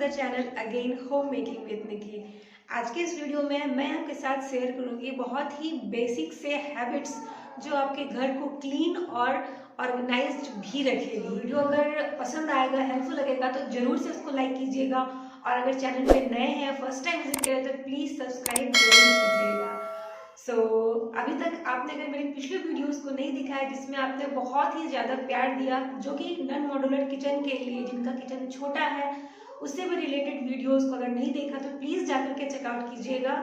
The channel again home making with Nikki. आज के इस वीडियो में मैं आपके साथ शेयर करूंगी बहुत ही बेसिक से हैबिट्स जो आपके घर को क्लीन और ऑर्गेनाइज्ड भी रखेगी। वीडियो अगर पसंद आएगा, हेल्पफुल लगेगा तो जरूर से उसको लाइक कीजिएगा और अगर चैनल पे नए हैं, फर्स्ट टाइम विजिट करें तो प्लीज़ सब्सक्राइब जरूर कीजिएगा। अभी तक आपने अगर मेरी पिछले वीडियोस को नहीं दिखा है जिसमें आपने बहुत ही ज़्यादा प्यार दिया, जो कि नॉन मॉड्यूलर किचन के लिए, जिनका किचन छोटा है, उससे भी रिलेटेड वीडियोस को अगर नहीं देखा तो प्लीज़ जाकर के चेकआउट कीजिएगा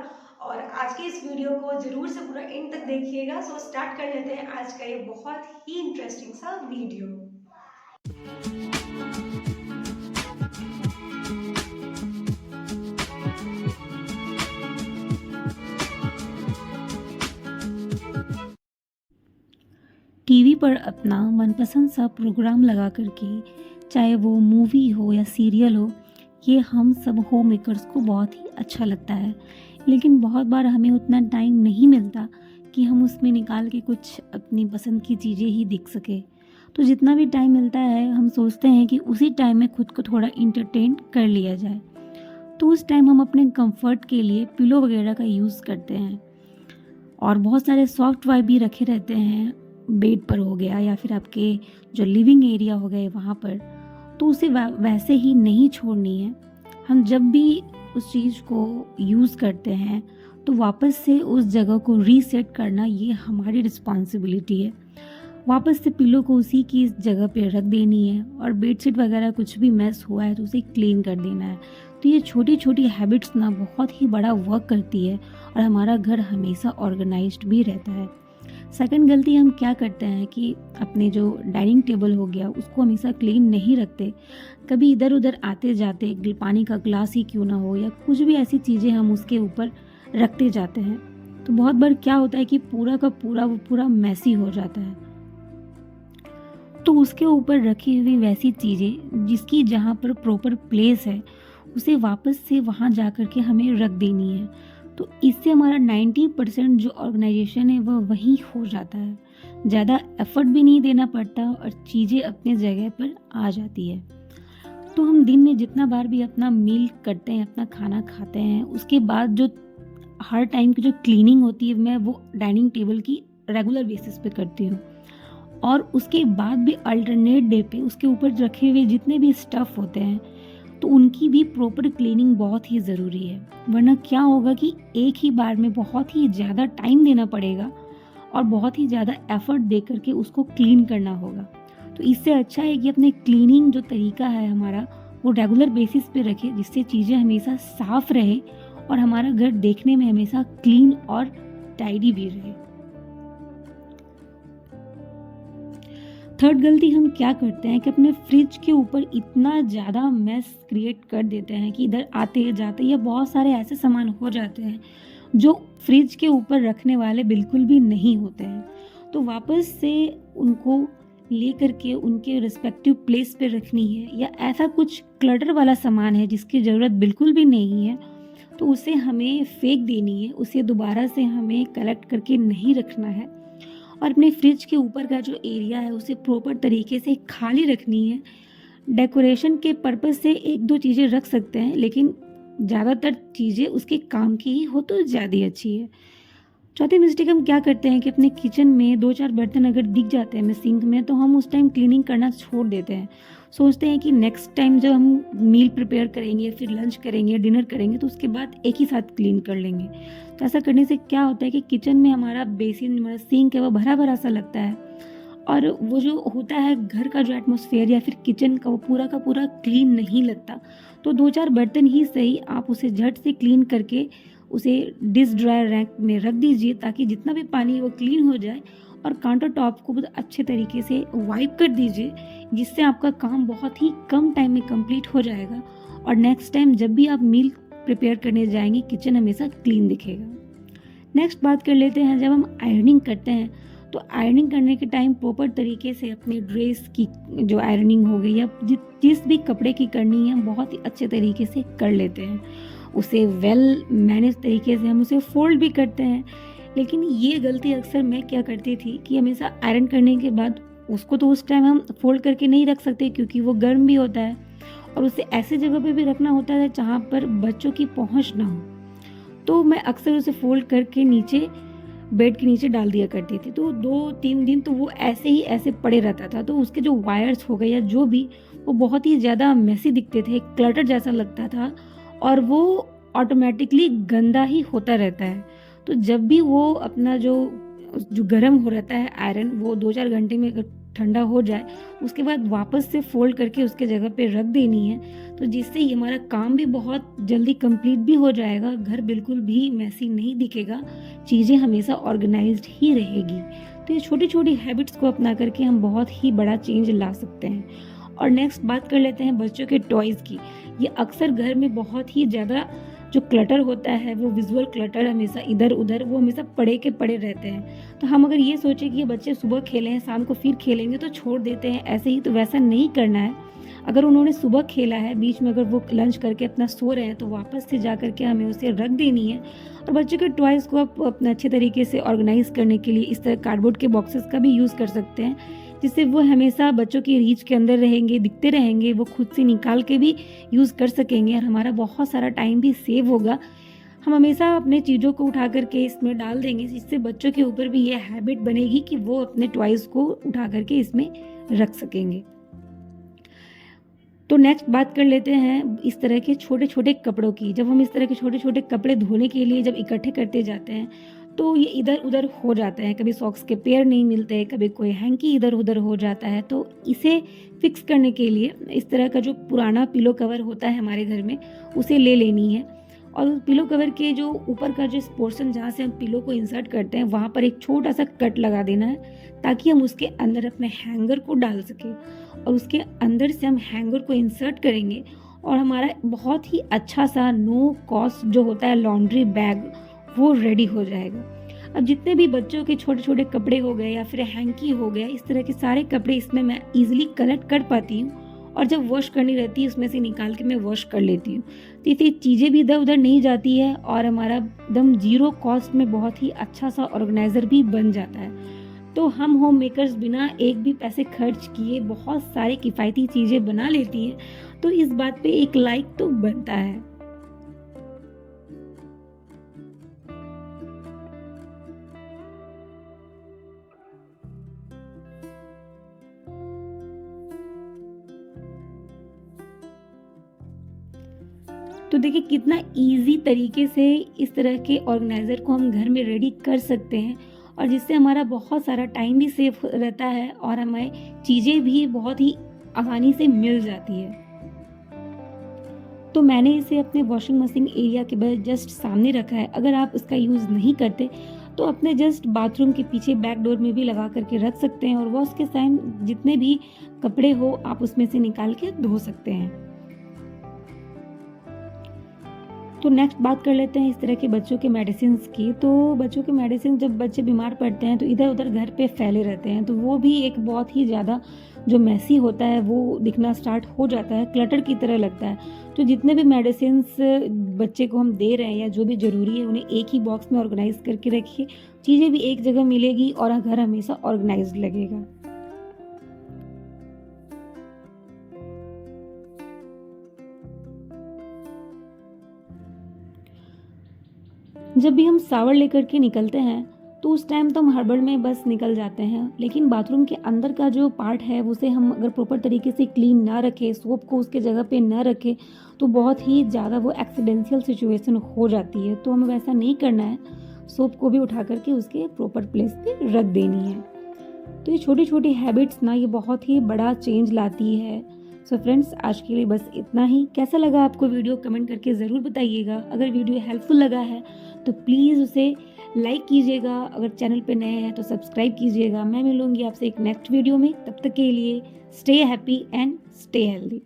और आज के इस वीडियो को ज़रूर से पूरा एंड तक देखिएगा। स्टार्ट कर लेते हैं आज का ये बहुत ही इंटरेस्टिंग सा वीडियो। टीवी पर अपना मनपसंद सा प्रोग्राम लगा करके, चाहे वो मूवी हो या सीरियल हो, ये हम सब होम मेकर्स को बहुत ही अच्छा लगता है। लेकिन बहुत बार हमें उतना टाइम नहीं मिलता कि हम उसमें निकाल के कुछ अपनी पसंद की चीज़ें ही देख सके। तो जितना भी टाइम मिलता है हम सोचते हैं कि उसी टाइम में खुद को थोड़ा इंटरटेन कर लिया जाए। तो उस टाइम हम अपने कंफर्ट के लिए पिलो वगैरह का यूज़ करते हैं और बहुत सारे सॉफ्ट टॉय भी रखे रहते हैं, बेड पर हो गया या फिर आपके जो लिविंग एरिया हो गए वहाँ पर। तो उसे वैसे ही नहीं छोड़नी है। हम जब भी उस चीज़ को यूज़ करते हैं तो वापस से उस जगह को रीसेट करना ये हमारी रिस्पॉन्सिबिलिटी है। वापस से पिलो को उसी की इस जगह पे रख देनी है और बेडशीट वगैरह कुछ भी मैस हुआ है तो उसे क्लीन कर देना है। तो ये छोटी छोटी हैबिट्स ना बहुत ही बड़ा वर्क करती है और हमारा घर हमेशा ऑर्गेनाइज्ड भी रहता है। सेकंड गलती हम क्या करते हैं कि अपने जो डाइनिंग टेबल हो गया उसको हमेशा क्लीन नहीं रखते। कभी इधर उधर आते जाते पानी का ग्लास ही क्यों ना हो या कुछ भी ऐसी चीज़ें हम उसके ऊपर रखते जाते हैं तो बहुत बार क्या होता है कि पूरा का पूरा वो पूरा मैसी हो जाता है। तो उसके ऊपर रखी हुई वैसी चीज़ें जिसकी जहाँ पर प्रॉपर प्लेस है उसे वापस से वहाँ जा कर के हमें रख देनी है। तो इससे हमारा 90% जो ऑर्गेनाइजेशन है वह वहीं हो जाता है। ज़्यादा एफर्ट भी नहीं देना पड़ता और चीज़ें अपने जगह पर आ जाती है। तो हम दिन में जितना बार भी अपना मील करते हैं, अपना खाना खाते हैं, उसके बाद जो हर टाइम की जो क्लीनिंग होती है मैं वो डाइनिंग टेबल की रेगुलर बेसिस पे करती हूँ। और उसके बाद भी अल्टरनेट डे पे उसके ऊपर रखे हुए जितने भी स्टफ़ होते हैं तो उनकी भी प्रॉपर क्लीनिंग बहुत ही ज़रूरी है। वरना क्या होगा कि एक ही बार में बहुत ही ज़्यादा टाइम देना पड़ेगा और बहुत ही ज़्यादा एफर्ट दे करके उसको क्लीन करना होगा। तो इससे अच्छा है कि अपने क्लीनिंग जो तरीका है हमारा वो रेगुलर बेसिस पे रखें, जिससे चीज़ें हमेशा साफ़ रहे और हमारा घर देखने में हमेशा क्लीन और टाइडी भी रहे। थर्ड गलती हम क्या करते हैं कि अपने फ्रिज के ऊपर इतना ज़्यादा मैस क्रिएट कर देते हैं कि इधर आते जाते या बहुत सारे ऐसे सामान हो जाते हैं जो फ्रिज के ऊपर रखने वाले बिल्कुल भी नहीं होते हैं। तो वापस से उनको ले करके उनके रिस्पेक्टिव प्लेस पे रखनी है, या ऐसा कुछ क्लटर वाला सामान है जिसकी ज़रूरत बिल्कुल भी नहीं है तो उसे हमें फेंक देनी है, उसे दोबारा से हमें कलेक्ट करके नहीं रखना है। और अपने फ्रिज के ऊपर का जो एरिया है उसे प्रॉपर तरीके से खाली रखनी है। डेकोरेशन के पर्पस से एक दो चीज़ें रख सकते हैं, लेकिन ज़्यादातर चीज़ें उसके काम की ही हो तो ज़्यादा अच्छी है। चौथी मिस्टेक हम क्या करते हैं कि अपने किचन में 2-4 बर्तन अगर दिख जाते हैं हमें सिंक में तो हम उस टाइम क्लीनिंग करना छोड़ देते हैं। सोचते हैं कि नेक्स्ट टाइम जब हम मील प्रिपेयर करेंगे, फिर लंच करेंगे, डिनर करेंगे तो उसके बाद एक ही साथ क्लीन कर लेंगे। तो ऐसा करने से क्या होता है कि किचन में हमारा बेसिन, हमारा सिंक है वो भरा भरा सा लगता है और वो जो होता है घर का जो एटमॉस्फेयर या फिर किचन का, वो पूरा का पूरा क्लीन नहीं लगता। तो 2-4 बर्तन ही सही आप उसे झट से क्लीन करके उसे डिश ड्रायर रैक में रख दीजिए ताकि जितना भी पानी वो क्लीन हो जाए, और काउंटर टॉप को बहुत अच्छे तरीके से वाइप कर दीजिए, जिससे आपका काम बहुत ही कम टाइम में कंप्लीट हो जाएगा और नेक्स्ट टाइम जब भी आप मील प्रिपेयर करने जाएंगे किचन हमेशा क्लीन दिखेगा। नेक्स्ट बात कर लेते हैं, जब हम आयरनिंग करते हैं तो आयरनिंग करने के टाइम प्रॉपर तरीके से अपने ड्रेस की जो आयरनिंग हो गई या जिस भी कपड़े की करनी है हम बहुत ही अच्छे तरीके से कर लेते हैं। उसे वेल मैनेज तरीके से हम उसे फोल्ड भी करते हैं। लेकिन ये गलती अक्सर मैं क्या करती थी कि हमेशा आयरन करने के बाद उसको तो उस टाइम हम फोल्ड करके नहीं रख सकते क्योंकि वो गर्म भी होता है और उसे ऐसी जगह पे भी रखना होता है जहाँ पर बच्चों की पहुँच ना हो। तो मैं अक्सर उसे फ़ोल्ड करके नीचे बेड के नीचे डाल दिया करती थी। तो 2-3 दिन तो वो ऐसे ही ऐसे पड़े रहता था। तो उसके जो वायर्स हो गए या जो भी, वो बहुत ही ज़्यादा मेसी दिखते थे, क्लटर जैसा लगता था और वो ऑटोमैटिकली गंदा ही होता रहता है। तो जब भी वो अपना जो गर्म हो रहता है आयरन, वो 2-4 घंटे में अगर ठंडा हो जाए, उसके बाद वापस से फ़ोल्ड करके उसके जगह पे रख देनी है। तो जिससे ये हमारा काम भी बहुत जल्दी कंप्लीट भी हो जाएगा, घर बिल्कुल भी मेसी नहीं दिखेगा, चीज़ें हमेशा ऑर्गेनाइज्ड ही रहेगी। तो ये छोटी-छोटी हैबिट्स को अपना करके हम बहुत ही बड़ा चेंज ला सकते हैं। और नेक्स्ट बात कर लेते हैं बच्चों के टॉयज़ की। ये अक्सर घर में बहुत ही ज़्यादा जो क्लटर होता है, वो विजुअल क्लटर, हमेशा इधर-उधर वो हमेशा पड़े के पड़े रहते हैं। तो हम अगर ये सोचें कि ये बच्चे सुबह खेले हैं, शाम को फिर खेलेंगे तो छोड़ देते हैं ऐसे ही, तो वैसा नहीं करना है। अगर उन्होंने सुबह खेला है, बीच में अगर वो लंच करके अपना सो रहे हैं, तो वापस से जा कर के हमें उसे रख देनी है। और बच्चों के टॉयज़ को आप अपने अच्छे तरीके से ऑर्गेनाइज़ करने के लिए इस तरह कार्डबोर्ड के बॉक्सेस का भी यूज़ कर सकते हैं, जिससे वो हमेशा बच्चों की रीच के अंदर रहेंगे, दिखते रहेंगे, वो खुद से निकाल के भी यूज़ कर सकेंगे और हमारा बहुत सारा टाइम भी सेव होगा। हम हमेशा अपने चीज़ों को उठा कर के इसमें डाल देंगे, जिससे बच्चों के ऊपर भी ये हैबिट बनेगी कि वो अपने टॉयज़ को उठा कर के इसमें रख सकेंगे। तो नेक्स्ट बात कर लेते हैं इस तरह के छोटे-छोटे कपड़ों की। जब हम इस तरह के छोटे-छोटे कपड़े धोने के लिए जब इकट्ठे करते जाते हैं, तो ये इधर-उधर हो जाते हैं। कभी सॉक्स के पेयर नहीं मिलते, कभी कोई हैंकी इधर-उधर हो जाता है। तो इसे फिक्स करने के लिए इस तरह का जो पुराना पिलो कवर होता है हमारे घर में, उसे ले लेनी है और उस पिलो कवर के जो ऊपर का जो पोर्शन जहाँ से हम पिलो को इंसर्ट करते हैं, वहाँ पर एक छोटा-सा कट लगा देना है, ताकि हम उसके अंदर अपने हैंगर को डाल सकें। और उसके अंदर से हम हैंगर को इंसर्ट करेंगे और हमारा बहुत ही अच्छा सा नो कॉस्ट जो होता है लॉन्ड्री बैग, वो रेडी हो जाएगा। अब जितने भी बच्चों के छोटे-छोटे कपड़े हो गए या फिर हैंकी हो गया, इस तरह के सारे कपड़े इसमें मैं ईज़िली कलेक्ट कर पाती हूँ और जब वॉश करनी रहती है उसमें से निकाल के मैं वॉश कर लेती हूँ। तो इससे चीज़ें भी इधर-उधर नहीं जाती है और हमारा एकदम ज़ीरो कॉस्ट में बहुत ही अच्छा सा ऑर्गेनाइज़र भी बन जाता है। तो हम होम मेकर्स बिना एक भी पैसे खर्च किए बहुत सारी किफ़ायती चीज़ें बना लेती हैं, तो इस बात पे एक लाइक तो बनता है। तो देखिए कितना ईज़ी तरीके से इस तरह के ऑर्गेनाइज़र को हम घर में रेडी कर सकते हैं और जिससे हमारा बहुत सारा टाइम भी सेव रहता है और हमें चीज़ें भी बहुत ही आसानी से मिल जाती है। तो मैंने इसे अपने वॉशिंग मशीन एरिया के बस जस्ट सामने रखा है। अगर आप इसका यूज़ नहीं करते तो अपने जस्ट बाथरूम के पीछे बैक डोर में भी लगा करके रख सकते हैं और वॉश के टाइम जितने भी कपड़े हो आप उसमें से निकाल के धो सकते हैं। तो नेक्स्ट बात कर लेते हैं इस तरह के बच्चों के मेडिसिन्स की। तो बच्चों के मेडिसिन जब बच्चे बीमार पड़ते हैं तो इधर-उधर घर पे फैले रहते हैं, तो वो भी एक बहुत ही ज़्यादा जो मेसी होता है वो दिखना स्टार्ट हो जाता है, क्लटर की तरह लगता है। तो जितने भी मेडिसिन्स बच्चे को हम दे रहे हैं या जो भी ज़रूरी है उन्हें एक ही बॉक्स में ऑर्गेनाइज़ करके रखिए, चीज़ें भी एक जगह मिलेगी और घर हमेशा ऑर्गेनाइज्ड लगेगा। जब भी हम शावर लेकर के निकलते हैं तो उस टाइम तो हम हड़बड़ में बस निकल जाते हैं, लेकिन बाथरूम के अंदर का जो पार्ट है उसे हम अगर प्रॉपर तरीके से क्लीन ना रखें, सोप को उसके जगह पे ना रखें तो बहुत ही ज़्यादा वो एक्सीडेंशियल सिचुएशन हो जाती है। तो हमें वैसा नहीं करना है, सोप को भी उठा करके उसके प्रॉपर प्लेस पे रख देनी है। तो ये छोटी छोटी हैबिट्स ना ये बहुत ही बड़ा चेंज लाती है। सो फ्रेंड्स आज के लिए बस इतना ही। कैसा लगा आपको वीडियो कमेंट करके ज़रूर बताइएगा। अगर वीडियो हेल्पफुल लगा है तो प्लीज़ उसे लाइक कीजिएगा, अगर चैनल पे नए हैं तो सब्सक्राइब कीजिएगा। मैं मिलूंगी आपसे एक नेक्स्ट वीडियो में, तब तक के लिए stay happy and stay healthy.